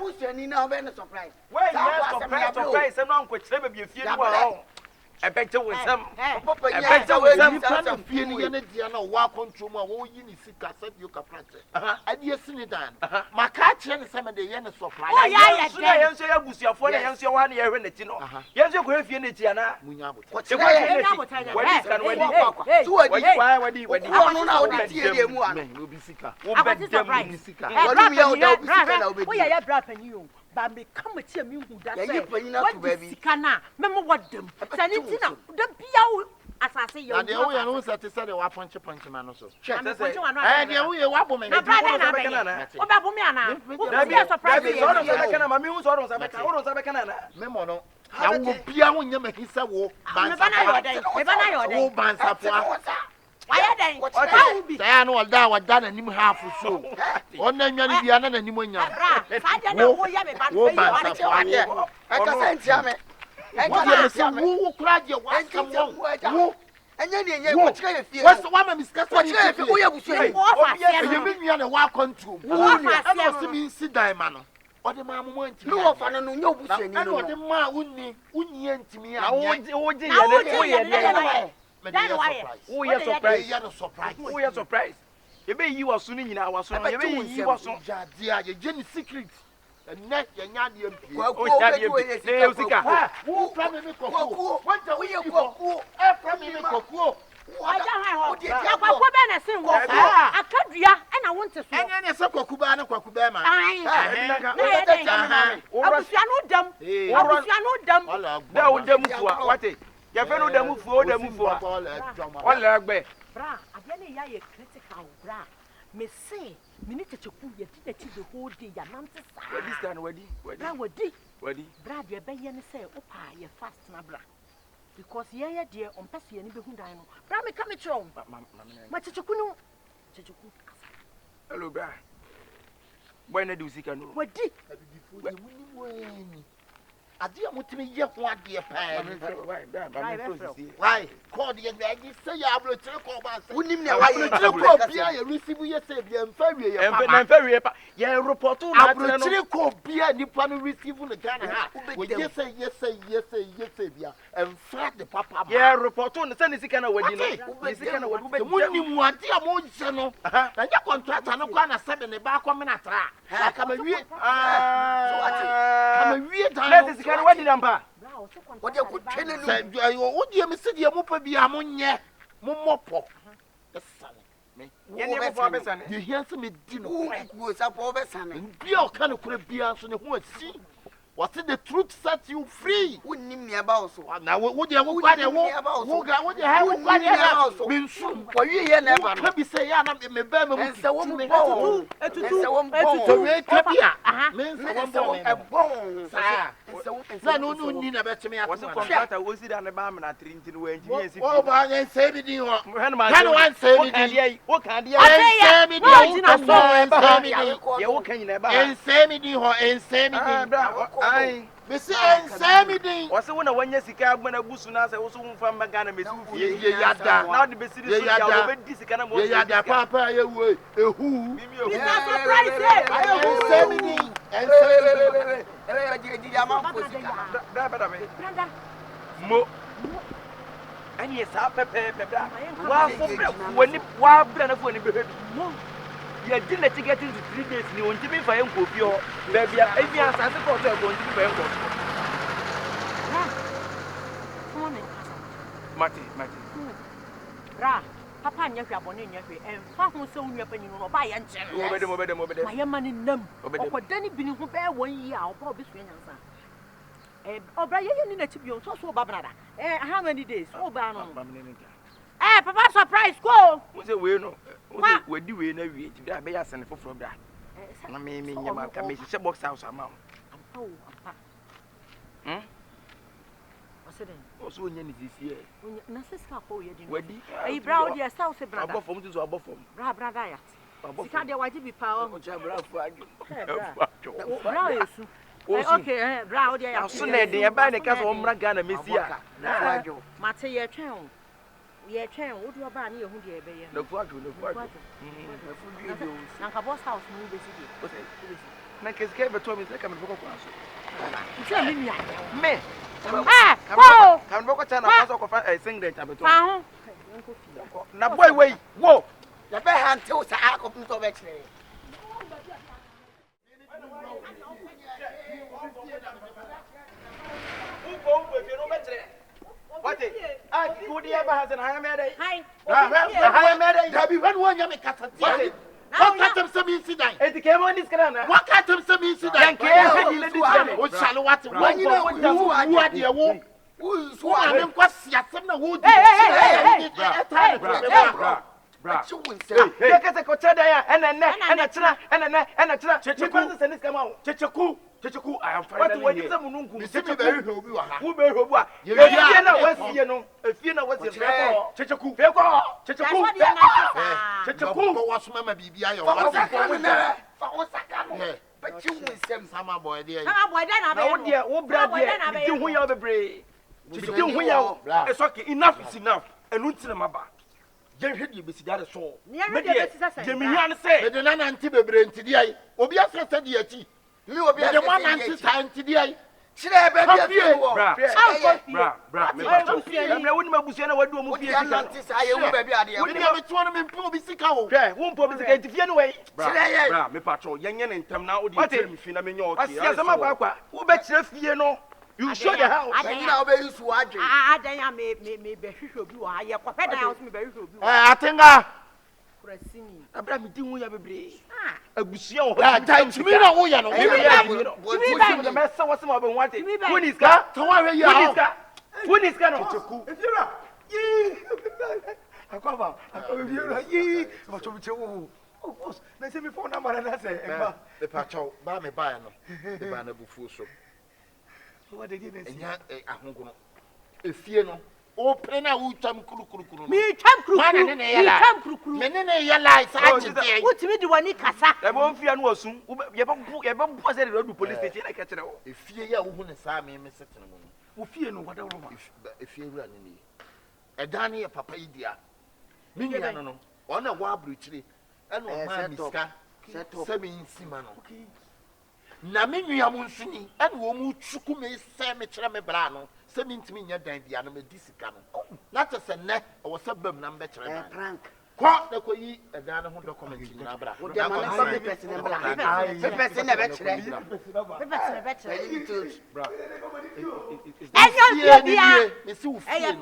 who's any now been a surprise. Where you are surprise, and uncle Trevor, you feel well. I bet you with some. I bet you with some feeling in it. You know, walk on to my own unique cassette you can practice. And yes, in done. My catch and some of the young surprise. Oh, yeah, I answer your bush, your phone, answer 1 year in the Tino. Yes, you're going to finish, Yana. What's the way? What is can wait? What do you want to do? Be sick. What is the but me come with you who does what Sikana, remember what them Sanitina, the Piao, as I say, you're the only one that is said a punch man also. And we are woman, what about Bumiana? What is surprising? Memono. I will be a woman, he said, oh, why are they? I know that was done and him half or so. One name, Yana, and Nimonia. I don't know who who cried your wife come home. And then what's the woman discussing? You mean you are a walk on to? I must mean sit diamond. What the mamma wants you off and no what the ma wouldn't to me. I won't who is surprised? Who is surprised? You may you are soon in our son. You was so dear, your Jenny secret. And net your Yandian. Who promised me cocoa? What are we cocoa? I promised me cocoa. I want to say, and a sucker Cubana, Cocubama. I you follow them for them for all lag back. Bra, again, I critical bra. May say, minute to put your tea the whole day. What is done, Weddy? Weddy, Brad, your bayan say, Opa, you're fast, Nabra. Because ye, dear, on Passy and Behundino. Bra, me come at home. But Chichukuno, hello, Bra. When I do see, what did I dear want to be yet one dear pan. Why? Call the say I will take over. Wouldn't you receive your savior and ferry? Yeah, report to I will call beer and you plan to receive the Ghana. Yes, savior, and flat the papa. Yeah, report on the Sunday kind of wedding. Wouldn't you want dear Monsono? And your contract and no one has 7 the back of Minatra. I come a real. I'm a real time. What number? What you could tell you? What do you miss? You move be among ye, Momopo. The son. You hear some dinner was up over Sun. Your kind of could be answering who see. What's it the truth set you free? Wouldn't me about so. Now, what do you want about? What you have been soon. For you here never be say, I'm in the Burma and so on. No need about me. I was a contract. I was it on the bomb and I treated the way. Oh, I say it. Can say it? What can you say? You can never say me and say me. I Miss Sammy was the one when you see Cabana Busuna, I was one from Magana. Now the best is this kind of papa. Who? And yes, when it was you didn't let you get into 3 days. You want to be for Uncle Pio. Baby, I guess I suppose you're going to be Uncle. Matty. Bra, Papa, and your abonne in your way, and Papa so in your opinion, or buy and I am man in them. But then it been who bear 1 year or probably swing answer. Oh, Brian, you need to be on so Babada. How many days? Oh, Bannon. Eh, Papa, surprise, go. What's the way? No. What do we know? We may have sent from that. I mean, you can make a box house amount. Oh, what's it? Also, when you this year, Nassiska, you brought yourself a brother from this or above from Brabra. Can't you want to be power? Okay, Brown, as soon as they are buying a castle of Magana, Missia. Mattia town. Yeah, train. What do you buy? You who the baby? No photo. Nanka boss house no be see. Na keske be to me say come boko kwaso. Tell me me. Ah, come boko chana kwaso ko fa sing dent abeto. Ah, na boy wey, wo. Ya be hantel sa akopun to be kire. What is? Ah, good year has an higher made. hi. Higher made. Dabi when one ya me kasa ti. What katem some incident? It came on this canana. What katem some incident? O shall what when you know who are the wo. Who are them kwasi asem na wo di. Bra. Hey, get a cocha there and a china. Checheku send this come out. Checheku, I am fine. What is the munungu? Who be Roba? You know what's you know. If you know what's your Checheku, Checheku, what's Mamma BBI or but you will send some boy there. Come boy then I be dear, oh brother, you who are the brave. It's okay, enough is enough. And what's the maba? Jen hit you besi that so. Jemi yan say. The nana anti bebre nti dia. Obi asa said ye ti. Me obi asa the one anti anti dia. Chire be bia wo. Bra. Me woni mabusu na wadu mu fie sika. Anti sa ye wu ba bia ade. Woni me to no me mpo obi sika wo. Hwe, wo mpo obi sika nti fie no we. Chire ye. Bra, me patro yenye ne ntam na odi tire me fie na me nya okay. Asia sama kwa. Wo be chire fie no. You show the house. I think I'll be used to watch. I think me be show bi wa ya kwa peda house me be show bi. Atenga. Kurasini. Abra me din wo ya bebre. Abusia wo. Time to me na wo ya no. Me the messa was some of what. Who is ka? Tawa ya. Who is ka no? If you know. Akwa. If you know. What you do? Oh, boss. Na say me phone number na say. The pacho ba me ba no. The ba na bufu so. What did you say? Enya ahungu no. Efie no. O pre na wo twam kurukuru no. Me twam kurukuru. Me twam kurukuru. Me ne ya lie sa agide. Wotimi di wani kasa. E bo mfia no osun. Ye ba say the road police station like kire wo. Efie ya wo hu ne sa me setene mo no. Wo fie no wada wo ma. Efie wura ne ni. Eda ne ye papa yi dia. Me nya no no. Ona wo abruchire. E no ma miska. Se me nsima no. Okay. Na me nua mo nsuni ene wo mu tsuku me se me kire me bra no se me ntimi nya dan bia no me disika no na tese ne wo se bam na me kire na prank ko na ko yi edan no ho document na bra wo dia ma na me person na bra me person na be kire me person be kire bra enyo bia me si wo fi no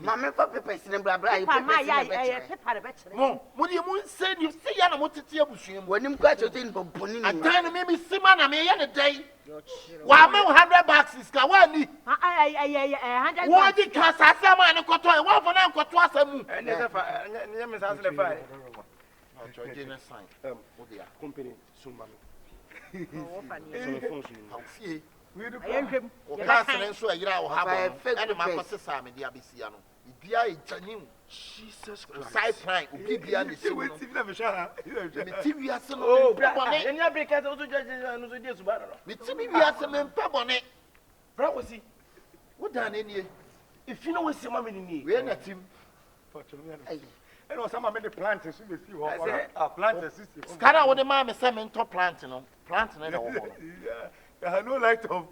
ma me fa person na bra you person be kire mo di mo nse ni se ya na mo tete abusuam wanim kwa chote ni bomboni ni adan no me sima na me ye ne dai wa me 100 bucks ka wa ni 100 wo di ka sasa ma ne koto e wo fo na koto asamu ne se fa ne me sa se fa no choje na sign wo dia company sumba me wo fa ni so phone so how fie ayentwem wo ka sene so ayira wo ha ba ene ma ko sesa me dia besia no bia e janim Jesus Christ side prime obi bia ne si no me ti wi ase no oh bone eni abeka so judge no so die suba no me ti wi ase me mpa bone bra wosi wo dan ne nie if you know we see mama ni we na tim eno sama me the plant so be see ho plant system skara wo de ma me se me nto plant no na wo ho yeah no light of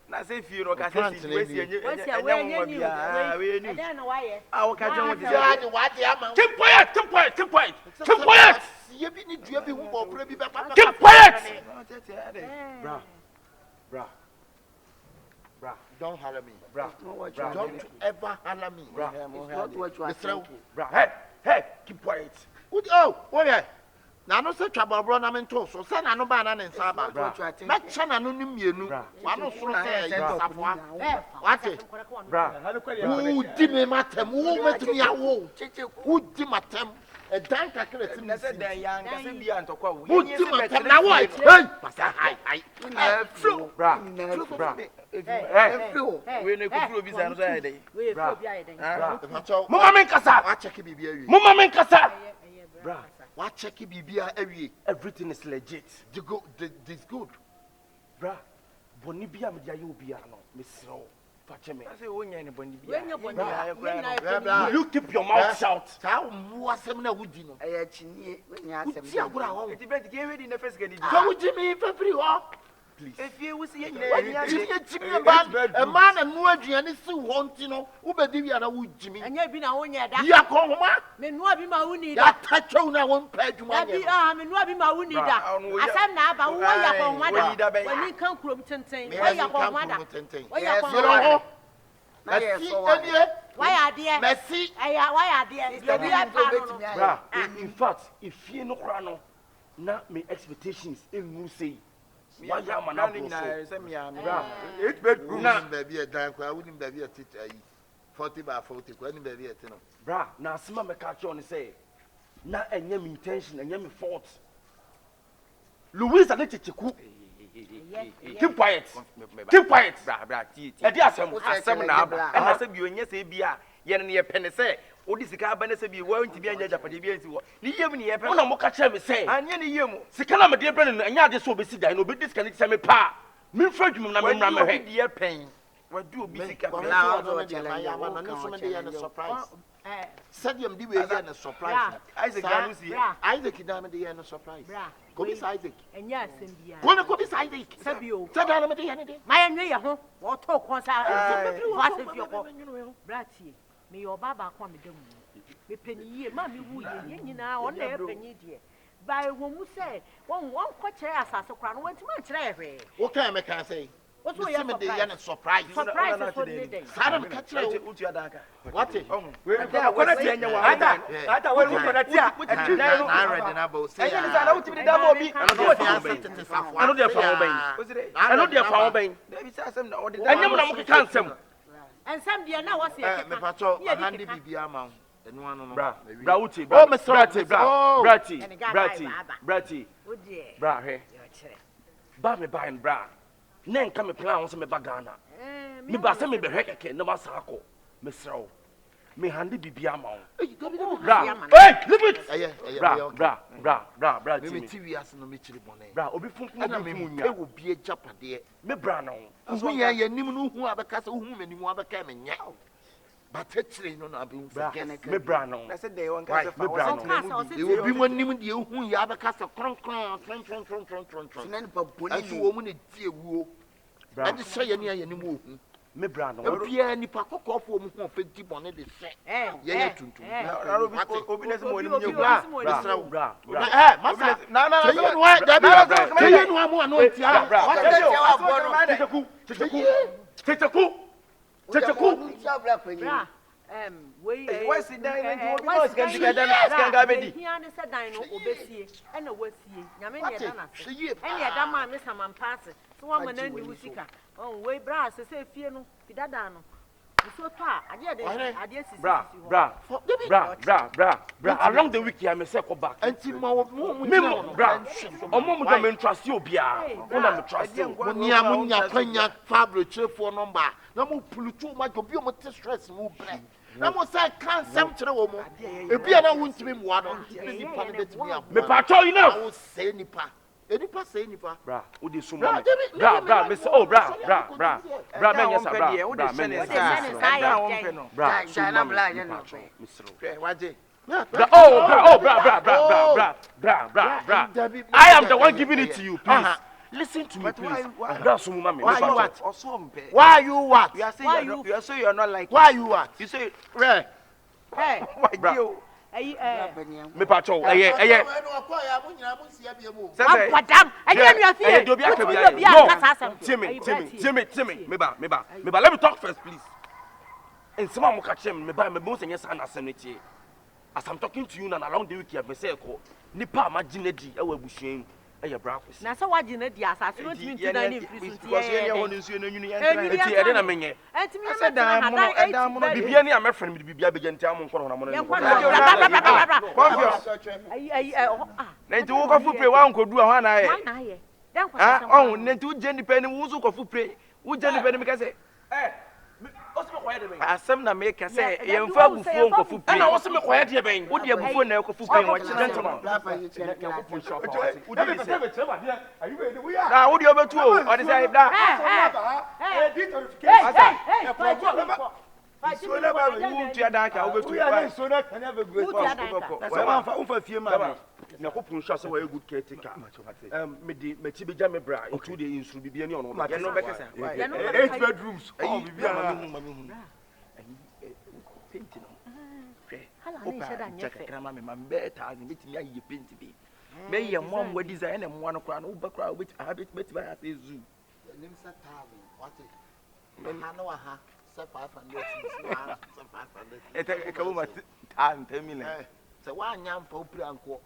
na say if you know ka say we see enye we ni then why wo ka je wo de wa de ama keep quiet ye bi ni dua bi hu bo pro bi be papa keep quiet bra don't holler me bra don't ever holler me bra it's not what you are saying bra hey keep quiet oh what here na no se twabobro na me nto so se na no ba na ne nsa ba me cha na no mienu wa no soro se safoa wate bra wo di me matem wo metumi awo wo di matem e dan kakra tim na se dan yan ka se bia ntokwa wo di matem na wo hey pasa hai fro bra we ne ku fro bi sa no so ya dey we fro bi ayi den mo ma men kasa wa check bibia wi mo ma men kasa bra what check bibia awie everything is legit this good bra boni bia me dia ye obia no me sro Facheme. I say when you anybody. You keep your mouth shut. How was some na wudi no? I actually when you ask them. See agora ho. It depends get ready in the first get it. So wudi me fa free ho. Please. If you see A man and no aduane si ho ntino, wo bedi wi ana wudi me. Anya bi na wonya da. Ya ko homa. Me no abi ma wuni Ya da. tacho na won pa adwuma Abi me no abi ma wuni da. Asam na aba wo ya ko homa da. Wani kan krom tenten. Wo ya ko homa da. Wo ya ko homa da. Na yes so why? Why are there? Merci. Aya why are there? You be a pan. Bra, in fact, if you no cry no, na me expectations in you say. Why ya man na say me am. Bra, 8 bedroom na baby a dan kwa woni baby a teacher yi. 40 by 40 kwa ni baby a tino. bra, na asema me catch on say. Na enye me intention, enye me fault. Louise and Kyekyeku. Keep quiet. Keep quiet. Bra, tea. Edi asem. Asem na aba. And asem bi onye say bia, ye ne ye pene say, odi sika aba ne say bi wa nti bi anya japade bi anti wo. Ni yem ni ye pene. Una mo catch me say. Anya ni yem. Sika na me de brand no enya ade so obesi dan no obi disconnect say me pa. Me mfa dwum na me mra me hwe. Di ye pen. Wa du obi sika. Surprise. Said you be a surprise. Isaac Ganusi. Isaac Dame de a surprise. Come Isaac. And yes, India. When come Isaac. Sabio. Said I am the My and home. What talk was what if your Bratty? May your baba come with them. Me penny, mammy, who you now on there penny dear. By one who say, one quite as a crown went to my tray. What can I say? What will you have a surprise? Surprise for the day. Adam catch you. What it? I thought when we got I read an abo. Say, I know to be the double me. I know they found bang. I know they found bang. And you know can't some. And some dear now was here. Me patrol, handy BBA man. Bra, Brauti, oh, Mr. Bratty, Bra, hey. Ba me ba en bra. Nen ka me plan won se me ba Ghana. Me ba se me be hwekeke na ba sako. Me srew. Me hande bibia ma won. Bra. Hey, leave it. Bra. Me TV as no me chiri bone. Bra, obi funfun na me nya. E wo bie japade. Me bra na won. Hu ya ya nim no hu abeka se hu me nim abeka me nya. But actually no na be hu me bra na won. I said they won ka se fa. E wo bi mo nim de hu ya abeka se kron. Sinan pa boni. Aso wo mu ne tie wuo. I just say any hu. Me bra na won. Bia nipa kokofo mu hu fenti bone de se. Ye tuntum. Na obi na se mo ni mu bra. Masa. Na. Tell you no mo no tia. What is your Kyekyeku. we what's the dine into what can together can ga bedi here ne say dine no obesie e na wasie nyame ne da na se e ne da ma me saman pass so wa ma na ndi usika on we bra se fie no bidada no so pa ade sisi bra along the week ya me say go back anti mo bra omo mo me trust you bia una me trust you mo nya kwanya fabro chefo number na mo pulutu ma go bi o mo te stress mo bre na mo say kan sam kire wo mo e bia na wuntimi mo ano ni pa na betimi abo me pa cho you know wo say nipa enipa say nipa bra wo dey so mo bra me say oh bra me yes bra me yes bra China bla you know waje I am the one giving it to you, please. Listen to me, please. Why you what? You are saying you are not like. Why you what? You say, hey, why you? Me pacho, eh. Madam, I am your Timmy. Me ba. Let me talk first, please. And some more catch him. Me ba me boss and yes and assembly. As I'm talking to you now, along the week, I say, Nipa imagine di e we bushien e ye bra kwesi. Na so wa gine di asase no timi ntu na ni prison ti ye. Ye won nsu no nyunu ye enti e de na menye. Enti me say dan mo bibia ni amefren me bibia be genti am nko na mo na. Na enti wo ko fu pre wa nkodu ho na ye. Na ye. Dan ko on nenti wo je nipa ni wo zo ko fu pre. Wo je nipa ni me ka say, asem na make say yemfa bufuo nkofu pin na wo se me koye de ben wo de bufuo na ekofu pin wo chire ntoma na wo de obetu o o de say da so na ba wo tu ada ka obetu ya so na kan have a great umfa fie ma na ko pun shase wa good caretaker me di me ti beja me bra into the insuru bibia ni ono ya no bekasa 8 bedrooms all bibia painting o pa check krama me man beta ni betimi ayi paint bi me ye mom wa design na mo no kra no ba kra bet ba ya say zoo nim sa tavi what it ha no ha 500 e ka bo ma tan terminal se wa nya mpa opri anko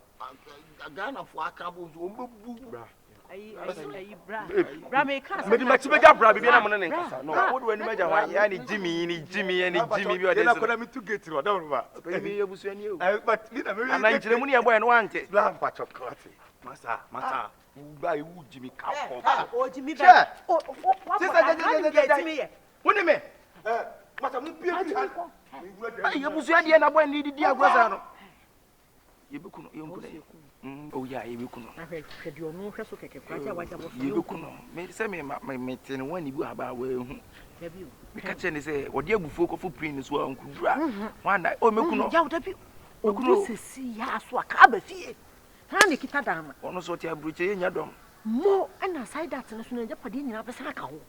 Ghana for akabo so ombebu bra ayi bra me ka me di ma tibeja bra bibia na mo ne nkasa no wo do ani meja wa ya ni Jimmy bi o de na koda mi to get ro da ba mi ye busu ani o but me na me ananjire mu ne ye boy no wante bla mpa chocolate masa ba e wu Jimmy ka o Jimmy ba o Jimmy ye woni me masa mu pie bi ha ye busu ade na boy ni di agrosa no yebekuno oh yeah yebekuno hwede onu hweso keke kwaja waja bo yebekuno me se me tene wani bu aba wa hu dabi me ka che ne se odi abufuo kofu prin so ankudura wanda o mekuno ya dabi okuno sesi ya so aka ba fie ha ne kita dama ono so ti abruche ye nya dom mo ana side that no so na japade nyina be saka ho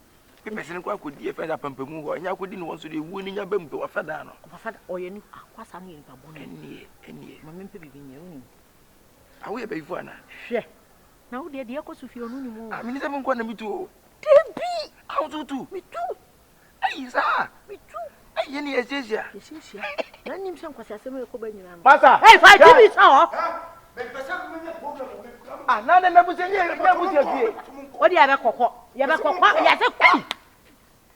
person kwa kodi e feda pampamu ho nya kodi ni won so de wu ni nya bam pe wa feda no wa feda oyeni akwasa no yen pa bono enie mama mpe bibi nya uni awo ye baifu ana hwe na wo de akoso fie onu ni mu a mi ni se me nkwa na mitu o debi awu tutu mitu ayi sa mitu ayi ni ejesia na nim se nkwasa asem e ko ba nyina no masa hey fa tibi sa o me pesa me nya problem na buse ye na buse fie o de ya be kokko ya se kwa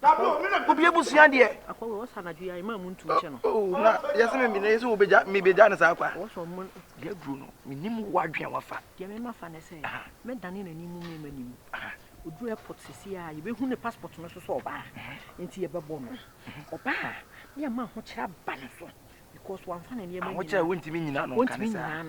tablo me na obi ebusia de akwa wo sa na ju ya ma mu ntu nche no oh na yesi me na yesi obeja me beja na sa kwa wo so mo de agru no minim wadwen wafa de me ma fa na se me dane na nimu me manimu odu airport sisi a ye be hu ne passport no so oba enti ye be bo no oba ne ma ho kira ba ne so because wan fa na ne ma ho kira wontimi nyina no kan sa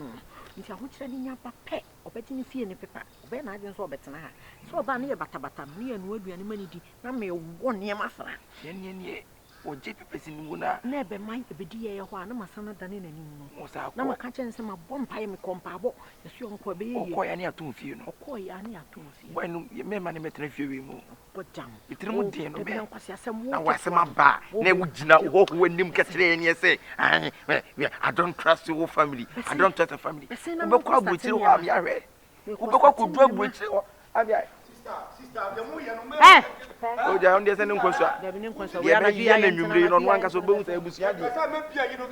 nti ho kira ni nya pa pe obeti ni fie ni pepa obe na adwen so obetena ha so oba ne ye batabata ne ye no aduane mani di na me wo ne ma fra ye oje pepesi ni nguna na ebe man ebedi ye ho a na masana dane na nimu no na maka chen se ma bompa ye me kompa bo ye so onko be ye okoya ne aton fie no okoya ne aton fie boy no me ma ne metena fie we mu bojam itiri mu din no be nkwasi asem wo na wasema ba na wugina wo wanim ketere ne say I don't trust your family I don't trust the family ube kwa buti wo am ya hwe ube kwa kudu abuti wo abia sister de mu ye no me o ja on de se ne nkosua da bi ne nkwanso we na ya na nwumre no no anka so behu sa ebusia de pesa me bia yi no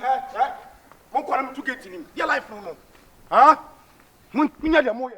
mo kwara me to get ni your life no ha mun nya de mu ye